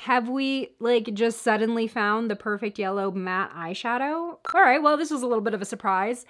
Have we like just suddenly found the perfect yellow matte eyeshadow? All right, well, this was a little bit of a surprise.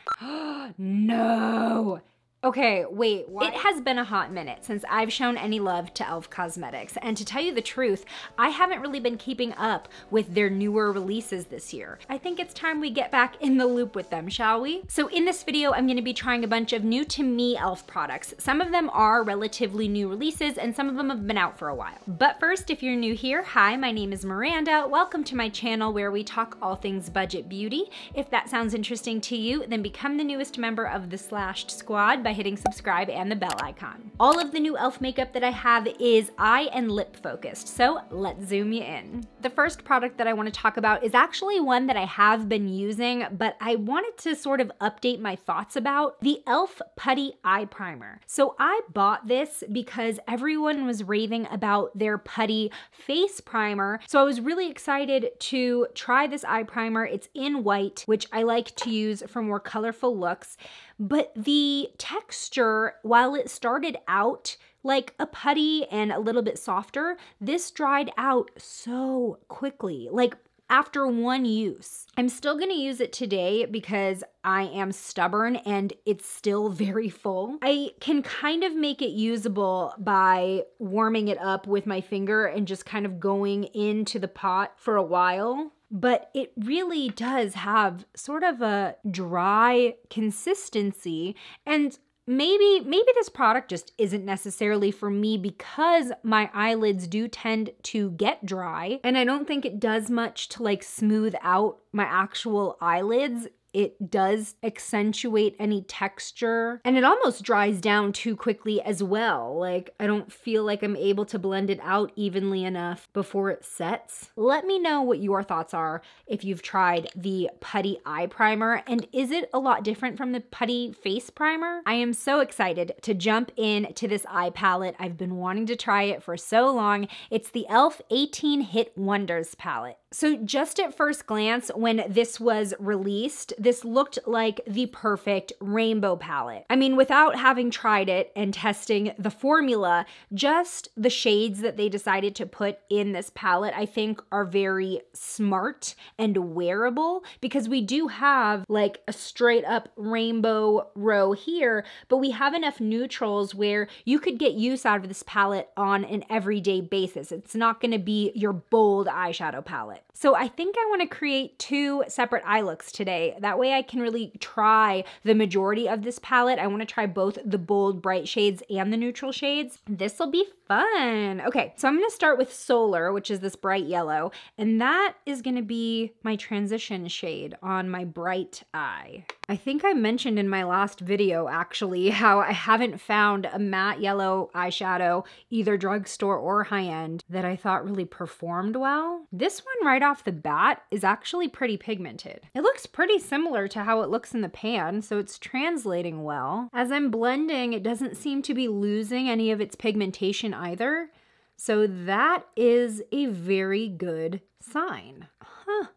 No. Okay, wait, what? It has been a hot minute since I've shown any love to e.l.f. Cosmetics, and to tell you the truth, I haven't really been keeping up with their newer releases this year. I think it's time we get back in the loop with them, shall we? So in this video, I'm gonna be trying a bunch of new to me e.l.f. products. Some of them are relatively new releases, and some of them have been out for a while. But first, if you're new here, hi, my name is Miranda. Welcome to my channel where we talk all things budget beauty. If that sounds interesting to you, then become the newest member of the Slashed Squad by hitting subscribe and the bell icon. All of the new e.l.f. makeup that I have is eye and lip focused, so let's zoom you in. The first product that I want to talk about is actually one that I have been using, but I wanted to sort of update my thoughts about, the e.l.f. Putty Eye Primer. So I bought this because everyone was raving about their putty face primer, so I was really excited to try this eye primer. It's in white, which I like to use for more colorful looks. But the texture, while it started out like a putty and a little bit softer, this dried out so quickly, like after one use. I'm still gonna use it today because I am stubborn and it's still very full. I can kind of make it usable by warming it up with my finger and just kind of going into the pot for a while. But it really does have sort of a dry consistency, and maybe this product just isn't necessarily for me because my eyelids do tend to get dry, and I don't think it does much to like smooth out my actual eyelids. It does accentuate any texture, and it almost dries down too quickly as well. Like, I don't feel like I'm able to blend it out evenly enough before it sets. Let me know what your thoughts are if you've tried the Putty Eye Primer, and is it a lot different from the Putty Face Primer? I am so excited to jump into this eye palette. I've been wanting to try it for so long. It's the e.l.f. 18 Hit Wonders palette. So just at first glance, when this was released, this looked like the perfect rainbow palette. I mean, without having tried it and testing the formula, just the shades that they decided to put in this palette, I think are very smart and wearable, because we do have like a straight up rainbow row here, but we have enough neutrals where you could get use out of this palette on an everyday basis. It's not gonna be your bold eyeshadow palette. So I think I want to create two separate eye looks today. That way I can really try the majority of this palette. I want to try both the bold bright shades and the neutral shades. This will be fun. Okay, so I'm going to start with Solar, which is this bright yellow, and that is going to be my transition shade on my bright eye. I think I mentioned in my last video actually how I haven't found a matte yellow eyeshadow, either drugstore or high-end, that I thought really performed well. This one right off the bat is actually pretty pigmented. It looks pretty similar to how it looks in the pan, so it's translating well. As I'm blending, it doesn't seem to be losing any of its pigmentation either, so that is a very good sign. Huh.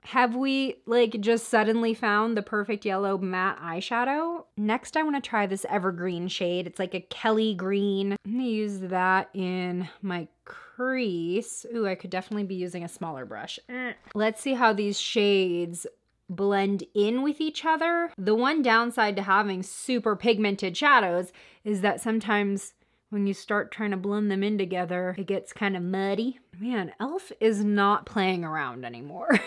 Have we like just suddenly found the perfect yellow matte eyeshadow? Next, I want to try this evergreen shade. It's like a Kelly green. I'm gonna use that in my crease. Ooh, I could definitely be using a smaller brush. Let's see how these shades blend in with each other. The one downside to having super pigmented shadows is that sometimes when you start trying to blend them in together, it gets kind of muddy. Man, e.l.f. is not playing around anymore.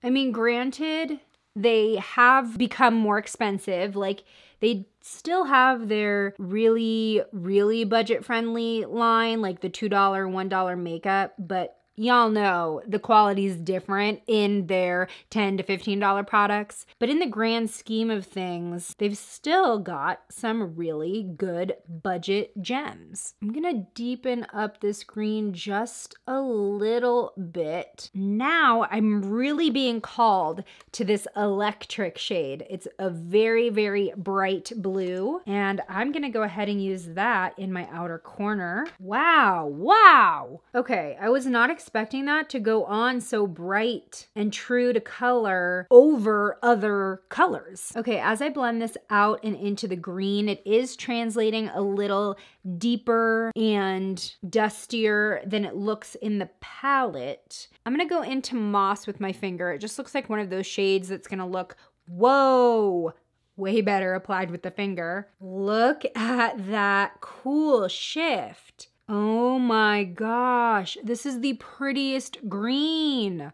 I mean, granted, they have become more expensive. Like, they still have their really, really budget-friendly line, like the $2, $1 makeup, but y'all know the quality is different in their $10 to $15 products. But in the grand scheme of things, they've still got some really good budget gems. I'm gonna deepen up this green just a little bit. Now I'm really being called to this electric shade. It's a very, very bright blue, and I'm gonna go ahead and use that in my outer corner. Wow, wow. Okay, I was not expecting expecting that to go on so bright and true to color over other colors. Okay, as I blend this out and into the green, it is translating a little deeper and dustier than it looks in the palette. I'm gonna go into Moss with my finger. It just looks like one of those shades that's gonna look, whoa, way better applied with the finger. Look at that cool shift. Oh my gosh, this is the prettiest green.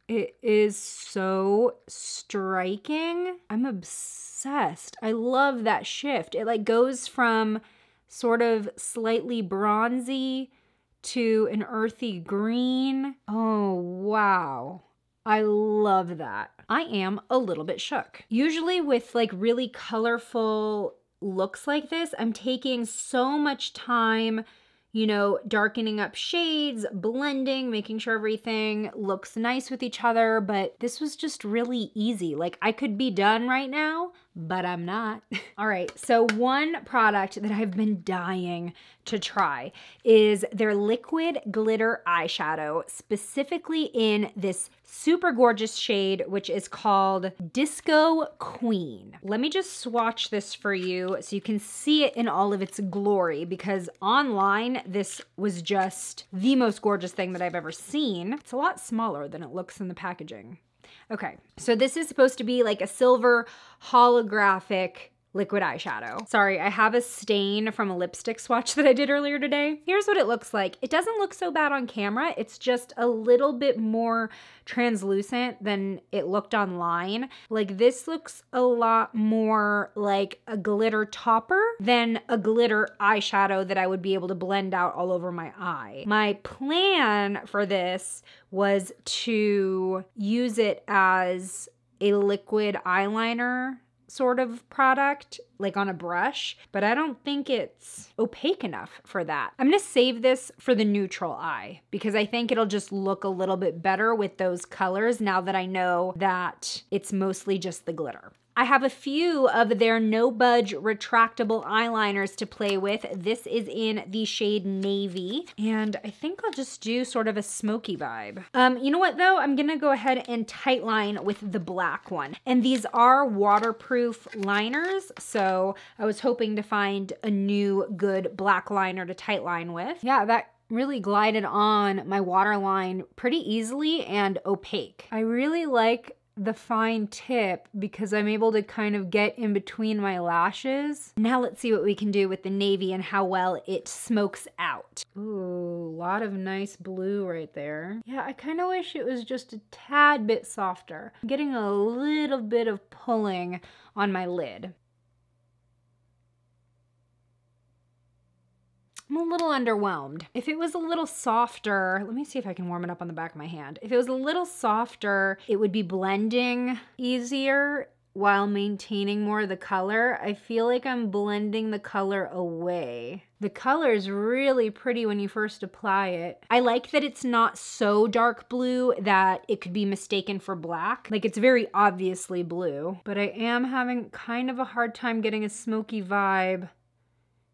It is so striking. I'm obsessed. I love that shift. It like goes from sort of slightly bronzy to an earthy green. Oh, wow. I love that. I am a little bit shook. Usually with like really colorful looks like this, I'm taking so much time, you know, darkening up shades, blending, making sure everything looks nice with each other, but this was just really easy. Like I could be done right now, but I'm not. All right, so one product that I've been dying to try is their liquid glitter eyeshadow, specifically in this super gorgeous shade, which is called Disco Queen. Let me just swatch this for you so you can see it in all of its glory, because online, this was just the most gorgeous thing that I've ever seen. It's a lot smaller than it looks in the packaging. Okay, so this is supposed to be like a silver holographic liquid eyeshadow. Sorry, I have a stain from a lipstick swatch that I did earlier today. Here's what it looks like. It doesn't look so bad on camera. It's just a little bit more translucent than it looked online. Like this looks a lot more like a glitter topper than a glitter eyeshadow that I would be able to blend out all over my eye. My plan for this was to use it as a liquid eyeliner sort of product, like on a brush, but I don't think it's opaque enough for that. I'm gonna save this for the neutral eye because I think it'll just look a little bit better with those colors now that I know that it's mostly just the glitter. I have a few of their No Budge Retractable Eyeliners to play with. This is in the shade Navy, and I think I'll just do sort of a smoky vibe. You know what though? I'm gonna go ahead and tightline with the black one. And these are waterproof liners, so I was hoping to find a new good black liner to tightline with. Yeah, that really glided on my waterline pretty easily and opaque. I really like the fine tip because I'm able to kind of get in between my lashes. Now let's see what we can do with the navy and how well it smokes out. Ooh, a lot of nice blue right there. Yeah, I kind of wish it was just a tad bit softer. I'm getting a little bit of pulling on my lid. I'm a little underwhelmed. If it was a little softer, let me see if I can warm it up on the back of my hand. If it was a little softer, it would be blending easier while maintaining more of the color. I feel like I'm blending the color away. The color is really pretty when you first apply it. I like that it's not so dark blue that it could be mistaken for black. Like it's very obviously blue, but I am having kind of a hard time getting a smoky vibe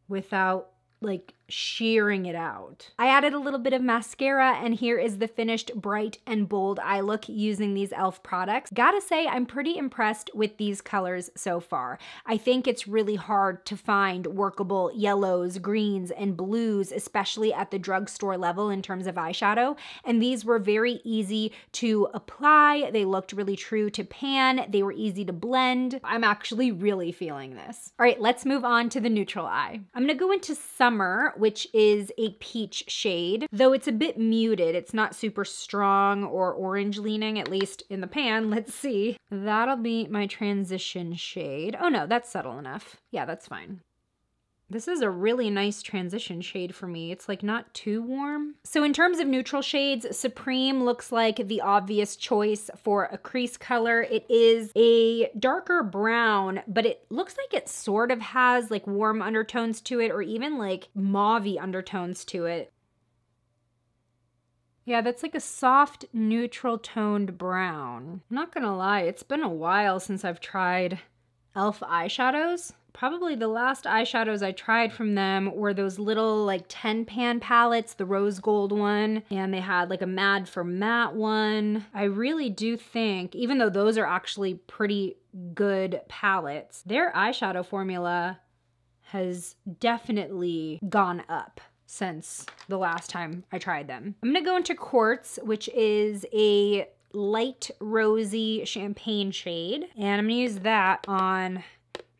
without like shearing it out. I added a little bit of mascara, and here is the finished bright and bold eye look using these e.l.f. products. Gotta say, I'm pretty impressed with these colors so far. I think it's really hard to find workable yellows, greens, and blues, especially at the drugstore level in terms of eyeshadow, and these were very easy to apply. They looked really true to pan. They were easy to blend. I'm actually really feeling this. All right, let's move on to the neutral eye. I'm gonna go into Summer, which is a peach shade. Though it's a bit muted, it's not super strong or orange leaning, at least in the pan. Let's see. That'll be my transition shade. Oh no, that's subtle enough. Yeah, that's fine. This is a really nice transition shade for me. It's like not too warm. So in terms of neutral shades, Supreme looks like the obvious choice for a crease color. It is a darker brown, but it looks like it sort of has like warm undertones to it, or even like mauve-y undertones to it. Yeah, that's like a soft, neutral toned brown. I'm not gonna lie, it's been a while since I've tried e.l.f. eyeshadows. Probably the last eyeshadows I tried from them were those little like 10 pan palettes, the rose gold one, and they had like a Mad for Matte one. I really do think, even though those are actually pretty good palettes, their eyeshadow formula has definitely gone up since the last time I tried them. I'm gonna go into Quartz, which is a light rosy champagne shade, and I'm gonna use that on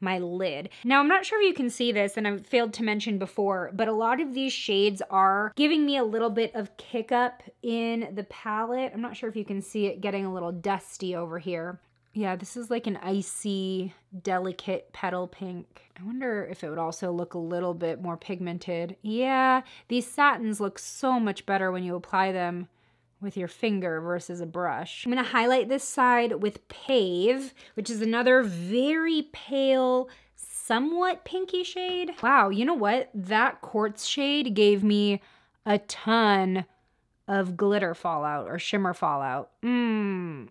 my lid. Now, I'm not sure if you can see this, and I've failed to mention before, but a lot of these shades are giving me a little bit of kick up in the palette. I'm not sure if you can see it getting a little dusty over here. Yeah, this is like an icy, delicate petal pink. I wonder if it would also look a little bit more pigmented. Yeah, these satins look so much better when you apply them with your finger versus a brush. I'm gonna highlight this side with Pave, which is another very pale, somewhat pinky shade. Wow, you know what? That Quartz shade gave me a ton of glitter fallout or shimmer fallout.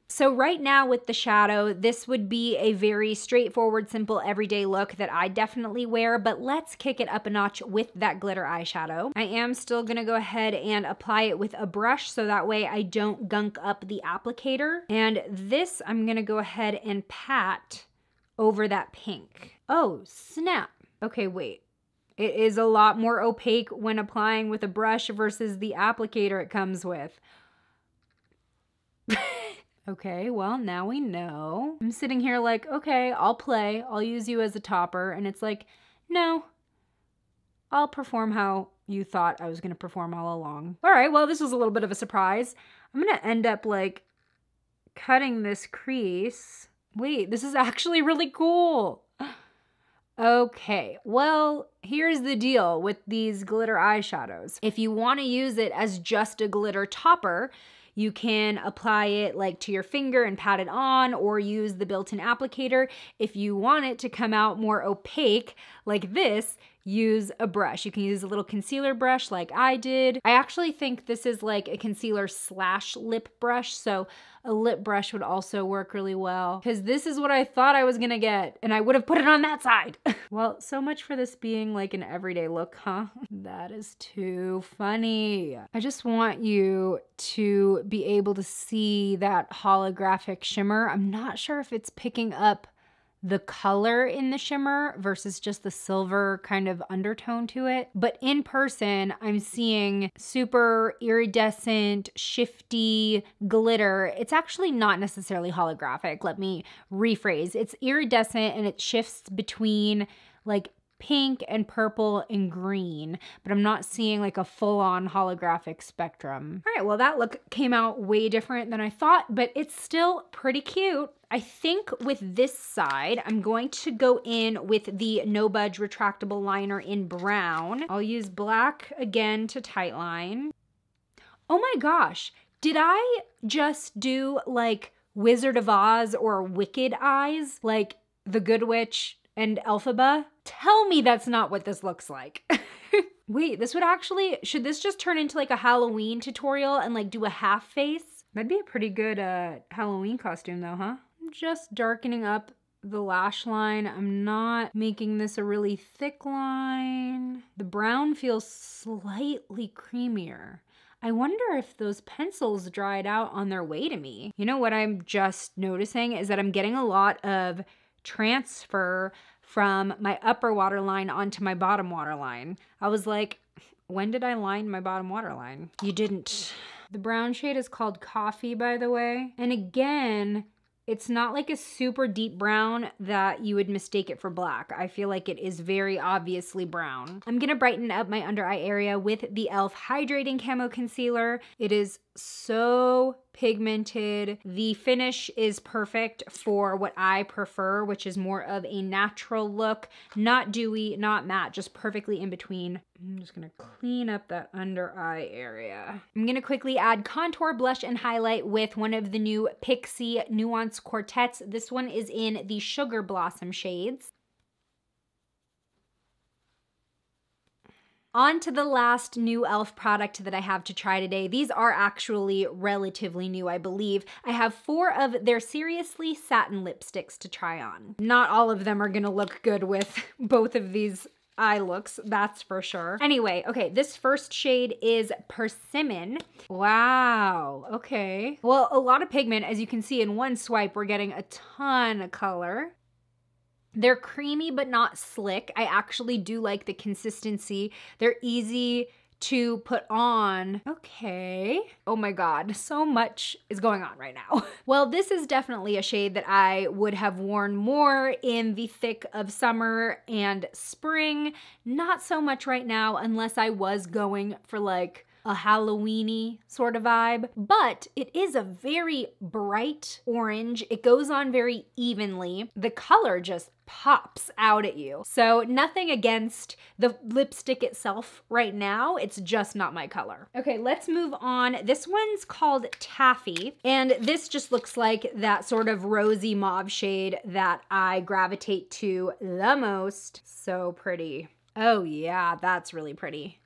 So right now with the shadow, this would be a very straightforward, simple, everyday look that I definitely wear, but let's kick it up a notch with that glitter eyeshadow. I am still gonna go ahead and apply it with a brush so that way I don't gunk up the applicator. And this I'm gonna go ahead and pat over that pink. Oh, snap. Okay, wait. It is a lot more opaque when applying with a brush versus the applicator it comes with. Okay, well, now we know. I'm sitting here like, okay, I'll play. I'll use you as a topper. And it's like, no, I'll perform how you thought I was going to perform all along. All right, well, this was a little bit of a surprise. I'm going to end up like cutting this crease. Wait, this is actually really cool. Okay, well, here's the deal with these glitter eyeshadows. If you want to use it as just a glitter topper, you can apply it like to your finger and pat it on, or use the built-in applicator. If you want it to come out more opaque like this, use a brush. You can use a little concealer brush like I did. I actually think this is like a concealer / lip brush, so a lip brush would also work really well, because this is what I thought I was gonna get, and I would have put it on that side. Well, so much for this being like an everyday look, huh? That is too funny. I just want you to be able to see that holographic shimmer. I'm not sure if it's picking up the color in the shimmer versus just the silver kind of undertone to it. But in person, I'm seeing super iridescent, shifty glitter. It's actually not necessarily holographic. Let me rephrase. It's iridescent and it shifts between like pink and purple and green, but I'm not seeing like a full-on holographic spectrum. All right, well, that look came out way different than I thought, but it's still pretty cute. I think with this side, I'm going to go in with the No Budge Retractable Liner in brown. I'll use black again to tightline. Oh my gosh, did I just do like Wizard of Oz or Wicked eyes, like the Good Witch and Elphaba? Tell me that's not what this looks like. Wait, this would actually, should this just turn into like a Halloween tutorial and like do a half face? That'd be a pretty good Halloween costume though, huh? I'm just darkening up the lash line. I'm not making this a really thick line. The brown feels slightly creamier. I wonder if those pencils dried out on their way to me. You know what I'm just noticing is that I'm getting a lot of transfer from my upper waterline onto my bottom waterline. I was like, when did I line my bottom waterline? You didn't. The brown shade is called Coffee, by the way. And again, it's not like a super deep brown that you would mistake it for black. I feel like it is very obviously brown. I'm gonna brighten up my under eye area with the e.l.f. Hydrating Camo Concealer. It is so pigmented. The finish is perfect for what I prefer, which is more of a natural look, not dewy, not matte, just perfectly in between. I'm just gonna clean up that under eye area. I'm gonna quickly add contour, blush, and highlight with one of the new Pixie Nuance Quartets. This one is in the Sugar Blossom shades. On to the last new e.l.f. product that I have to try today. These are actually relatively new, I believe. I have 4 of their SRSLY Satin Lipsticks to try on. Not all of them are gonna look good with both of these eye looks, that's for sure. Anyway, okay, this first shade is Persimmon. Wow, okay. Well, a lot of pigment. As you can see in one swipe, we're getting a ton of color. They're creamy but not slick. I actually do like the consistency. They're easy to put on. Okay. Oh my God, so much is going on right now. Well, this is definitely a shade that I would have worn more in the thick of summer and spring. Not so much right now unless I was going for like a Halloween-y sort of vibe, but it is a very bright orange. It goes on very evenly. The color just pops out at you. So nothing against the lipstick itself right now. It's just not my color. Okay, let's move on. This one's called Taffy, and this just looks like that sort of rosy mauve shade that I gravitate to the most. So pretty. Oh yeah, that's really pretty.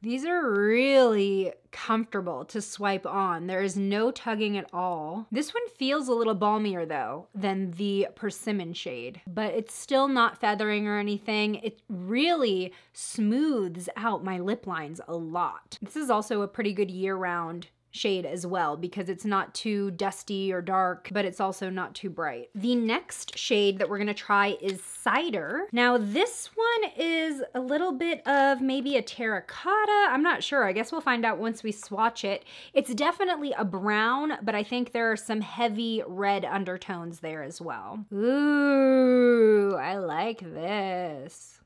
These are really comfortable to swipe on. There is no tugging at all. This one feels a little balmier though than the Persimmon shade, but it's still not feathering or anything. It really smooths out my lip lines a lot. This is also a pretty good year-round shade as well because it's not too dusty or dark, but it's also not too bright. The next shade that we're gonna try is Cider. Now this one is a little bit of maybe a terracotta. I'm not sure. I guess we'll find out once we swatch it. It's definitely a brown, but I think there are some heavy red undertones there as well. Ooh, I like this.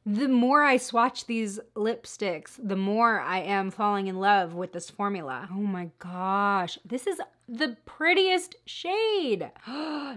The more I swatch these lipsticks, the more I am falling in love with this formula. Oh my gosh, this is the prettiest shade.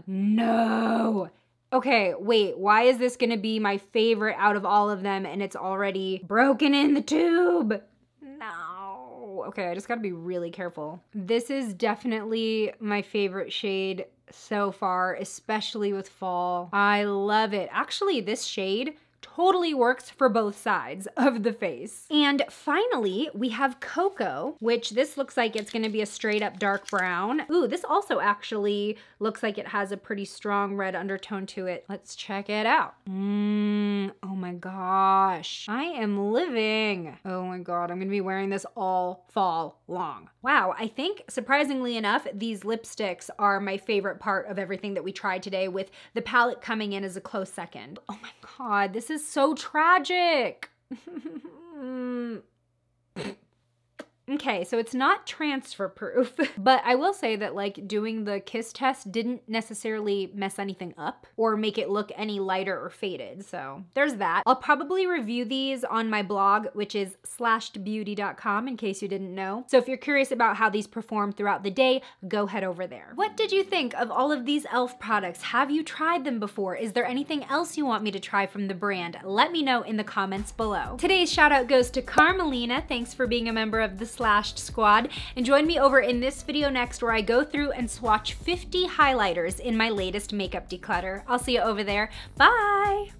No. Okay, wait, why is this gonna be my favorite out of all of them and it's already broken in the tube? No. Okay, I just gotta be really careful. This is definitely my favorite shade so far, especially with fall. I love it. Actually, this shade totally works for both sides of the face. And finally, we have Cocoa, which this looks like it's gonna be a straight up dark brown. Ooh, this also actually looks like it has a pretty strong red undertone to it. Let's check it out. Oh my gosh, I am living. Oh my God, I'm gonna be wearing this all fall long. Wow, I think surprisingly enough, these lipsticks are my favorite part of everything that we tried today, with the palette coming in as a close second. Oh my God, this is so tragic. Okay, so it's not transfer proof, but I will say that like doing the kiss test didn't necessarily mess anything up or make it look any lighter or faded. So there's that. I'll probably review these on my blog, which is slashedbeauty.com in case you didn't know. So if you're curious about how these perform throughout the day, go head over there. What did you think of all of these e.l.f. products? Have you tried them before? Is there anything else you want me to try from the brand? Let me know in the comments below. Today's shout out goes to Carmelina. Thanks for being a member of the Slashed Squad, and join me over in this video next where I go through and swatch 50 highlighters in my latest makeup declutter. I'll see you over there. Bye!